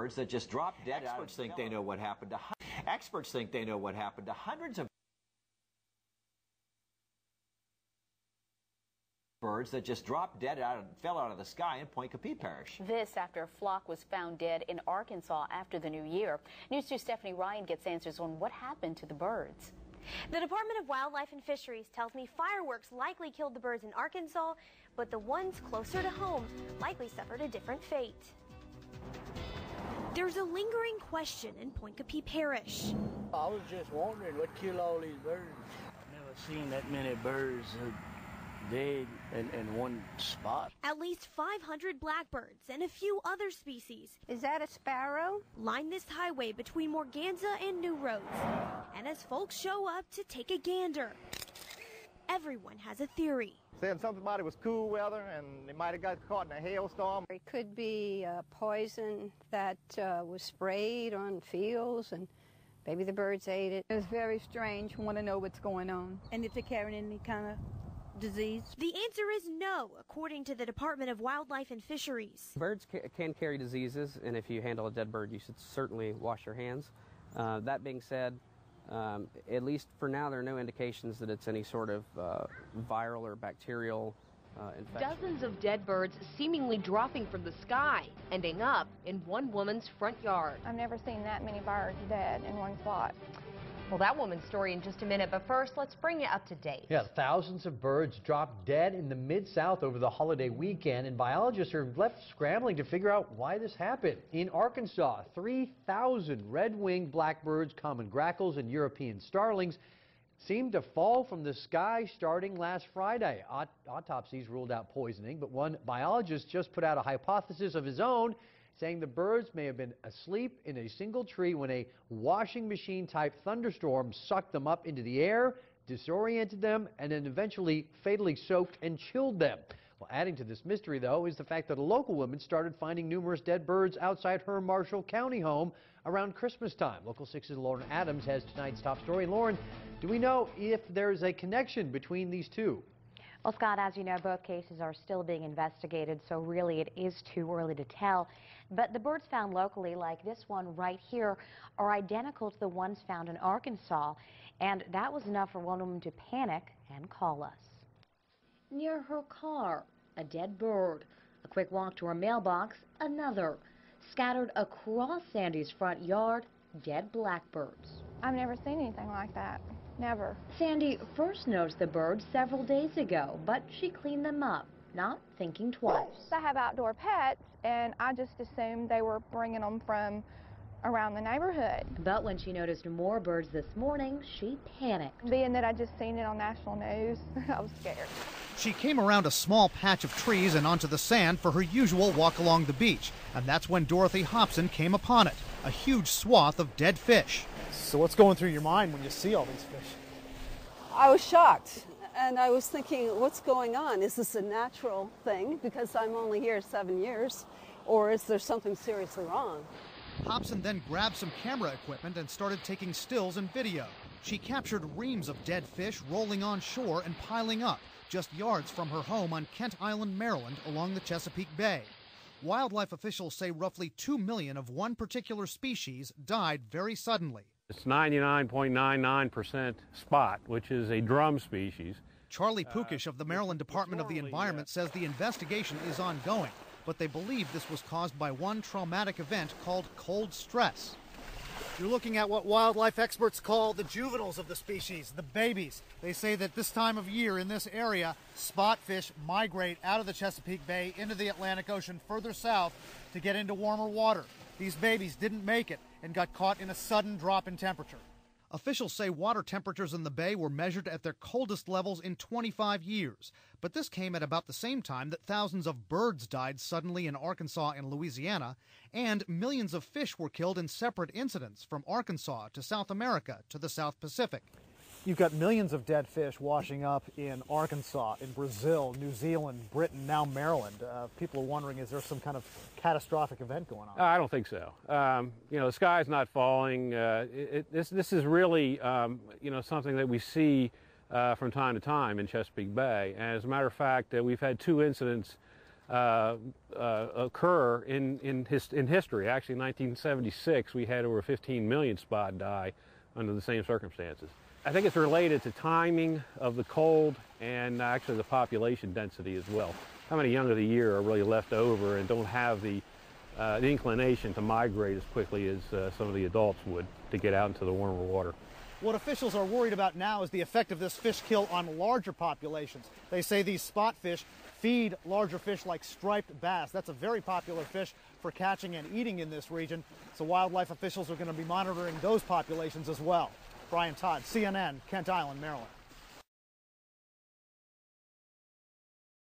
birds that just drop dead out. Experts think they know what happened to experts think they know what happened to hundreds of birds that just dropped dead out and fell out of the sky in Point Capee Parish. This after a flock was found dead in Arkansas after the new year. News 2's Stephanie Ryan gets answers on what happened to the birds. The Department of Wildlife and Fisheries tells me fireworks likely killed the birds in Arkansas, but the ones closer to home likely suffered a different fate. There's a lingering question in Point Capee Parish. I was just wondering what killed all these birds. I've never seen that many birds dead in one spot. At least 500 blackbirds and a few other species. Is that a sparrow? Line this highway between Morganza and New Roads. And as folks show up to take a gander, everyone has a theory. Saying somebody was cool weather and they might have got caught in a hailstorm. It could be poison that was sprayed on fields and maybe the birds ate it. It's very strange. Want to know what's going on and if they're carrying any kind of disease. The answer is no, according to the Department of Wildlife and Fisheries. Birds can carry diseases, and if you handle a dead bird, you should certainly wash your hands. That being said, at least for now, there are no indications that it's any sort of viral or bacterial infection. Dozens of dead birds seemingly dropping from the sky, ending up in one woman's front yard. I've never seen that many birds dead in one spot. Well, that woman's story in just a minute, but first, let's bring you up to date. Yeah, thousands of birds dropped dead in the Mid-South over the holiday weekend, and biologists are left scrambling to figure out why this happened. In Arkansas, 3,000 red-winged blackbirds, common grackles, and European starlings seemed to fall from the sky starting last Friday. Autopsies ruled out poisoning, but one biologist just put out a hypothesis of his own, saying the birds may have been asleep in a single tree when a washing machine-type thunderstorm sucked them up into the air, disoriented them, and then eventually fatally soaked and chilled them. Well, adding to this mystery, though, is the fact that a local woman started finding numerous dead birds outside her Marshall County home around Christmas time. Local 6's Lauren Adams has tonight's top story. Lauren, do we know if there's a connection between these two? Well, Scott, as you know, both cases are still being investigated, so really it is too early to tell. But the birds found locally, like this one right here, are identical to the ones found in Arkansas, and that was enough for one woman to panic and call us. Near her car, a dead bird. A quick walk to her mailbox, another. Scattered across Sandy's front yard, dead blackbirds. I've never seen anything like that. Never. Sandy first noticed the birds several days ago, but she cleaned them up, not thinking twice. I have outdoor pets, and I just assumed they were bringing them from around the neighborhood. But when she noticed more birds this morning, she panicked. Being that I just seen it on national news, I was scared. She came around a small patch of trees and onto the sand for her usual walk along the beach, and that's when Dorothy Hobson came upon it, a huge swath of dead fish. So what's going through your mind when you see all these fish? I was shocked, and I was thinking, what's going on? Is this a natural thing because I'm only here 7 years, or is there something seriously wrong? Hobson then grabbed some camera equipment and started taking stills and video. She captured reams of dead fish rolling on shore and piling up, just yards from her home on Kent Island, Maryland, along the Chesapeake Bay. Wildlife officials say roughly 2 million of one particular species died very suddenly. It's 99.99% spot, which is a drum species. Charlie Pukish of the Maryland Department of the Environment says the investigation is ongoing, but they believe this was caused by one traumatic event called cold stress. You're looking at what wildlife experts call the juveniles of the species, the babies. They say that this time of year in this area, spot fish migrate out of the Chesapeake Bay into the Atlantic Ocean further south to get into warmer water. These babies didn't make it and got caught in a sudden drop in temperature. Officials say water temperatures in the bay were measured at their coldest levels in 25 years. But this came at about the same time that thousands of birds died suddenly in Arkansas and Louisiana, and millions of fish were killed in separate incidents from Arkansas to South America to the South Pacific. You've got millions of dead fish washing up in Arkansas, in Brazil, New Zealand, Britain, now Maryland. People are wondering, is there some kind of catastrophic event going on? I don't think so. You know, the sky's not falling. This is really, you know, something that we see from time to time in Chesapeake Bay. And as a matter of fact, we've had 2 incidents occur in history. Actually, in 1976, we had over 15 million spot die under the same circumstances. I think it's related to timing of the cold and actually the population density as well. How many young of the year are really left over and don't have the inclination to migrate as quickly as some of the adults would to get out into the warmer water. What officials are worried about now is the effect of this fish kill on larger populations. They say these spot fish feed larger fish like striped bass. That's a very popular fish for catching and eating in this region, so wildlife officials are going to be monitoring those populations as well. Brian Todd, CNN, Kent Island, Maryland.